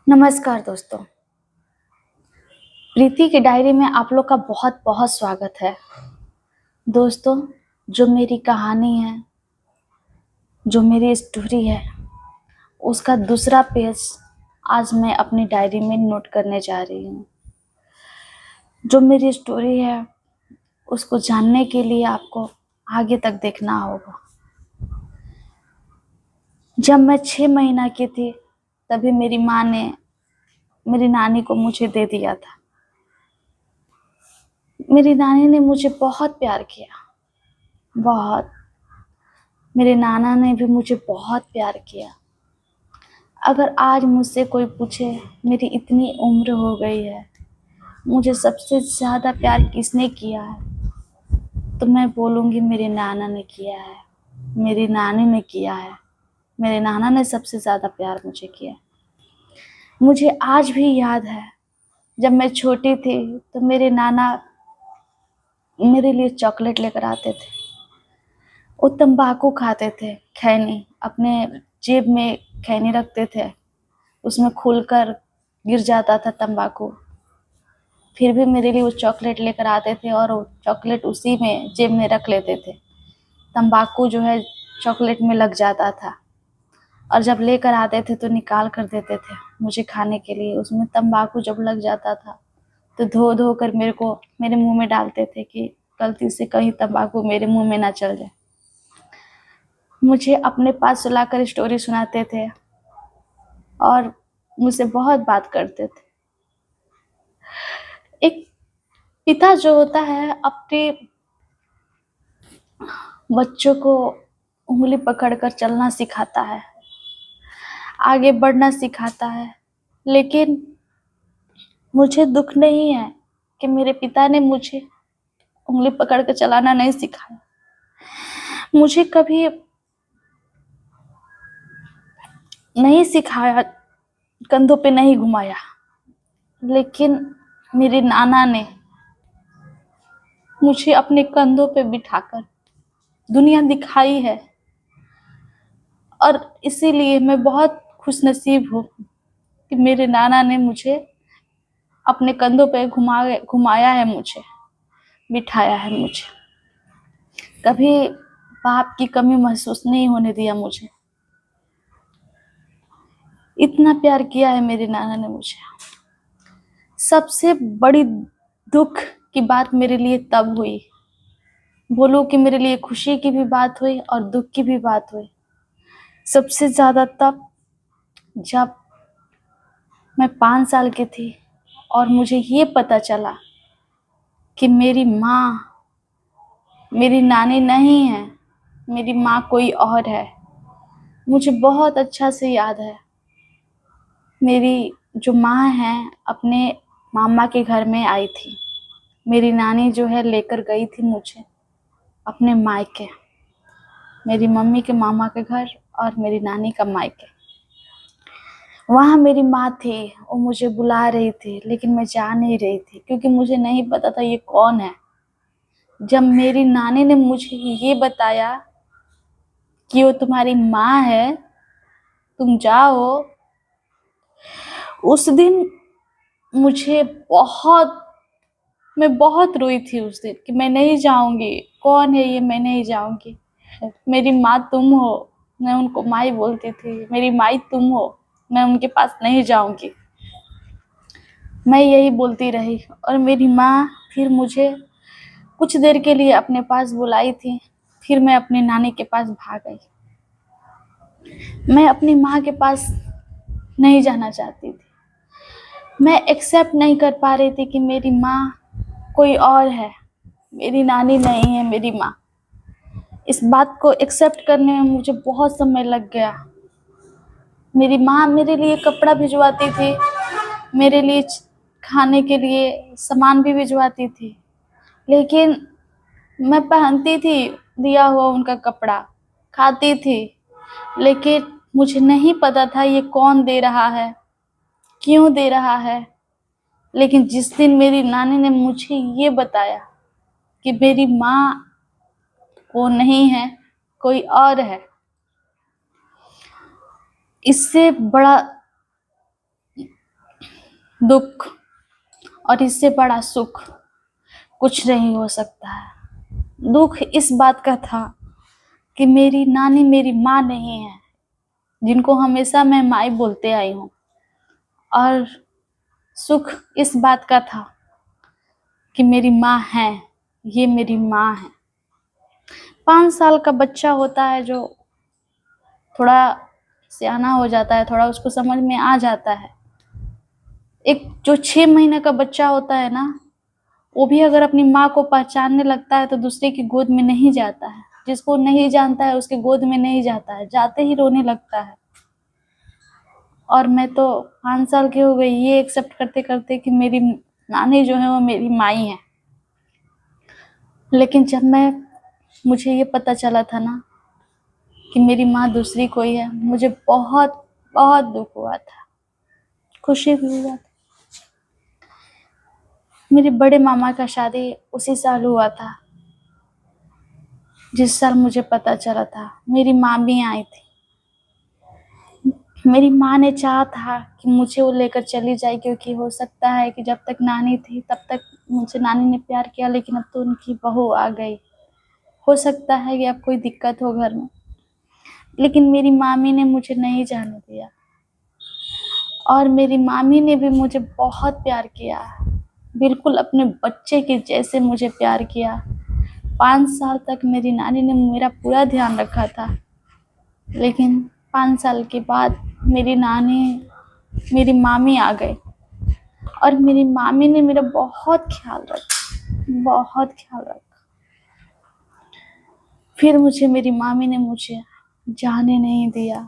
नमस्कार दोस्तों। प्रीति की डायरी में आप लोग का बहुत बहुत स्वागत है। दोस्तों, जो मेरी कहानी है, जो मेरी स्टोरी है, उसका दूसरा पेज आज मैं अपनी डायरी में नोट करने जा रही हूँ। जो मेरी स्टोरी है उसको जानने के लिए आपको आगे तक देखना होगा। जब मैं 6 महीना की थी तभी मेरी माँ ने मेरी नानी को मुझे दे दिया था। मेरी नानी ने मुझे बहुत प्यार किया, बहुत। मेरे नाना ने भी मुझे बहुत प्यार किया। अगर आज मुझसे कोई पूछे मेरी इतनी उम्र हो गई है, मुझे सबसे ज़्यादा प्यार किसने किया है, तो मैं बोलूँगी मेरे नाना ने किया है, मेरी नानी ने किया है। मेरे नाना ने सबसे ज़्यादा प्यार मुझे किया। मुझे आज भी याद है, जब मैं छोटी थी तो मेरे नाना मेरे लिए चॉकलेट लेकर आते थे। वो तंबाकू खाते थे, खैनी अपने जेब में खैनी रखते थे, उसमें खुलकर गिर जाता था तंबाकू। फिर भी मेरे लिए वो चॉकलेट लेकर आते थे और वो चॉकलेट उसी में जेब में रख लेते थे। तंबाकू जो है चॉकलेट में लग जाता था और जब लेकर आते थे तो निकाल कर देते थे मुझे खाने के लिए। उसमें तंबाकू जब लग जाता था तो धो धो कर मेरे मुंह में डालते थे कि गलती से कहीं तंबाकू मेरे मुंह में ना चल जाए। मुझे अपने पास सुलाकर स्टोरी सुनाते थे और मुझसे बहुत बात करते थे। एक पिता जो होता है अपने बच्चों को उंगली पकड़कर चलना सिखाता है, आगे बढ़ना सिखाता है। लेकिन मुझे दुख नहीं है कि मेरे पिता ने मुझे उंगली पकड़कर चलाना नहीं सिखाया। मुझे कभी नहीं सिखाया, कंधों पे नहीं घुमाया, लेकिन मेरे नाना ने मुझे अपने कंधों पे बिठाकर दुनिया दिखाई है। और इसीलिए मैं बहुत खुशनसीब हूँ कि मेरे नाना ने मुझे अपने कंधों पे घुमाया है, मुझे बिठाया है। मुझे कभी बाप की कमी महसूस नहीं होने दिया। मुझे इतना प्यार किया है मेरे नाना ने मुझे। सबसे बड़ी दुख की बात मेरे लिए तब हुई, बोलूं कि मेरे लिए खुशी की भी बात हुई और दुख की भी बात हुई। सबसे ज्यादा तब जब मैं 5 साल की थी और मुझे ये पता चला कि मेरी माँ मेरी नानी नहीं है, मेरी माँ कोई और है। मुझे बहुत अच्छा से याद है, मेरी जो माँ है अपने मामा के घर में आई थी। मेरी नानी जो है लेकर गई थी मुझे अपने मायके, मेरी मम्मी के मामा के घर और मेरी नानी का मायके। वहाँ मेरी माँ थी, वो मुझे बुला रही थी लेकिन मैं जा नहीं रही थी क्योंकि मुझे नहीं पता था ये कौन है। जब मेरी नानी ने मुझे ये बताया कि वो तुम्हारी माँ है, तुम जाओ, उस दिन मुझे मैं बहुत रोई थी उस दिन कि मैं नहीं जाऊंगी, कौन है ये, मैं नहीं जाऊंगी। मेरी माँ तुम हो, मैं उनको माई बोलती थी, मेरी माई तुम हो, मैं उनके पास नहीं जाऊंगी। मैं यही बोलती रही और मेरी माँ फिर मुझे कुछ देर के लिए अपने पास बुलाई थी। फिर मैं अपनी नानी के पास भाग गई। मैं अपनी माँ के पास नहीं जाना चाहती थी। मैं एक्सेप्ट नहीं कर पा रही थी कि मेरी माँ कोई और है, मेरी नानी नहीं है मेरी माँ। इस बात को एक्सेप्ट करने में मुझे बहुत समय लग गया। मेरी माँ मेरे लिए कपड़ा भिजवाती थी, मेरे लिए खाने के लिए सामान भी भिजवाती थी, लेकिन मैं पहनती थी दिया हुआ उनका कपड़ा, खाती थी, लेकिन मुझे नहीं पता था ये कौन दे रहा है, क्यों दे रहा है। लेकिन जिस दिन मेरी नानी ने मुझे ये बताया कि मेरी माँ वो नहीं है, कोई और है, इससे बड़ा दुख और इससे बड़ा सुख कुछ नहीं हो सकता है। दुख इस बात का था कि मेरी नानी मेरी माँ नहीं है, जिनको हमेशा मैं माई बोलते आई हूँ, और सुख इस बात का था कि मेरी माँ है, ये मेरी माँ है। 5 साल का बच्चा होता है जो थोड़ा सियाना हो जाता है, थोड़ा उसको समझ में आ जाता है। एक जो 6 महीने का बच्चा होता है ना, वो भी अगर अपनी माँ को पहचानने लगता है तो दूसरे की गोद में नहीं जाता है। जिसको नहीं जानता है उसके गोद में नहीं जाता है, जाते ही रोने लगता है। और मैं तो 5 साल की हो गई ये एक्सेप्ट करते करते कि मेरी नानी जो है वो मेरी माई है। लेकिन जब मुझे ये पता चला था ना कि मेरी माँ दूसरी कोई है, मुझे बहुत बहुत दुख हुआ था, खुशी भी हुआ था। मेरे बड़े मामा का शादी उसी साल हुआ था जिस साल मुझे पता चला था। मेरी माँ भी आई थी। मेरी माँ ने चाहा था कि मुझे वो लेकर चली जाए, क्योंकि हो सकता है कि जब तक नानी थी तब तक मुझे नानी ने प्यार किया, लेकिन अब तो उनकी बहू आ गई, हो सकता है कि अब कोई दिक्कत हो घर में। लेकिन मेरी मामी ने मुझे नहीं जाने दिया, और मेरी मामी ने भी मुझे बहुत प्यार किया, बिल्कुल अपने बच्चे के जैसे मुझे प्यार किया। 5 साल तक मेरी नानी ने मेरा पूरा ध्यान रखा था, लेकिन 5 साल के बाद मेरी मेरी मामी आ गई, और मेरी मामी ने मेरा बहुत ख्याल रखा, बहुत ख्याल रखा। फिर मेरी मामी ने मुझे जाने नहीं दिया,